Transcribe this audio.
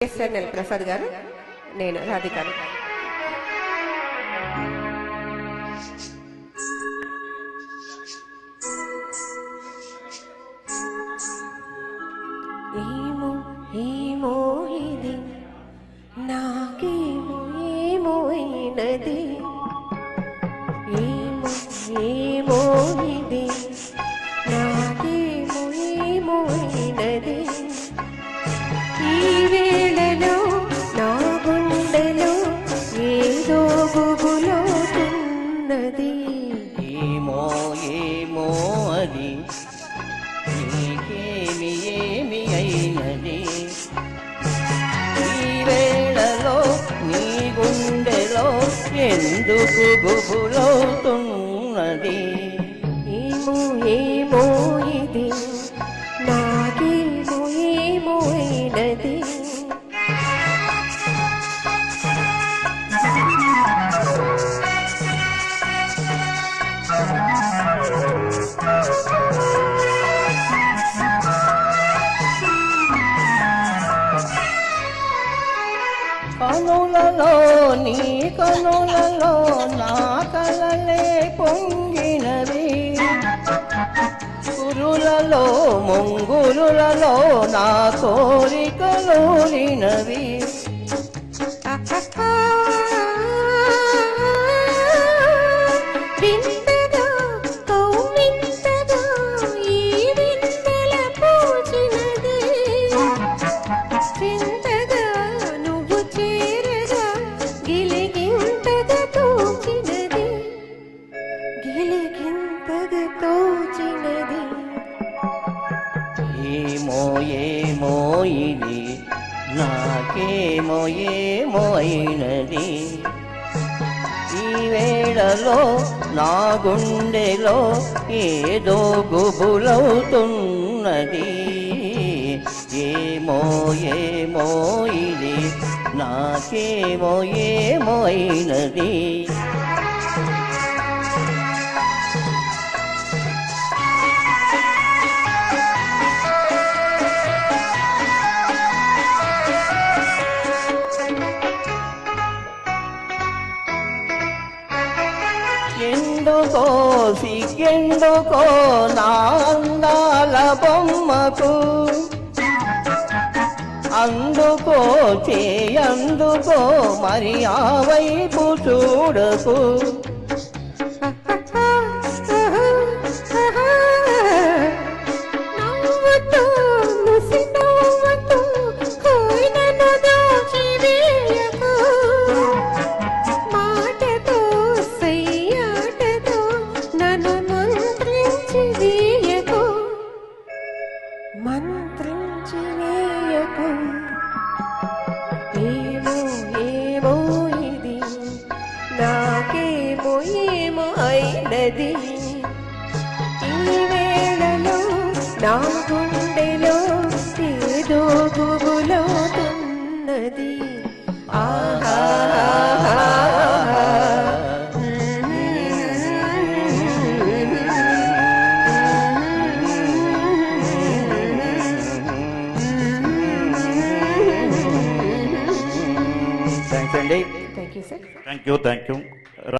SNL Prasad గారు, నేను రాధికాను. ఏమో ఏమో ఇది నాకేమో ఏమో అయినది, ఏమో ఏమో ఇది నాకేమో ఏమో అయినది. ఈ వేళలో నా గుండెలో ఏదో గుబులోతున్నది. ఏమో ఏమో అది నీకేమి ఏమి అయినది. ఈ వేళలో నీ గుండెలో ఎందుకు గుబులవుతున్నది. ఏమో ఏమో ఇది నాకేమో ఏమో అయినది. కనులలో నీ కనులలో నా కలలే పొంగినవి, కురులలో ముంగురులలో నా కోరికలోనినవి. ఏమో ఏమో ఇది నాకేమో ఏమో అయినది. ఈ వేళలో నా గుండెలో ఏదో గుబులవుతున్నది. ఏమో ఏమో ఇది నాకేమో ఏమో అయినది. ఎందుకో సిగ్గెందుకో నా అందాల బొమ్మకు, అందుకో చేయందుకో మరి ఆ వైపు చూడకు. మంత్రించి వేయకు. ఏమో ఏమో ఇది నాకేమో ఏమో అయినది. ఈ వేళలో నా గుండెలో ఏదో గుబులోతున్నది. ఆహా థ్యాంక్స్ అండి. Thank you sir. Thank you.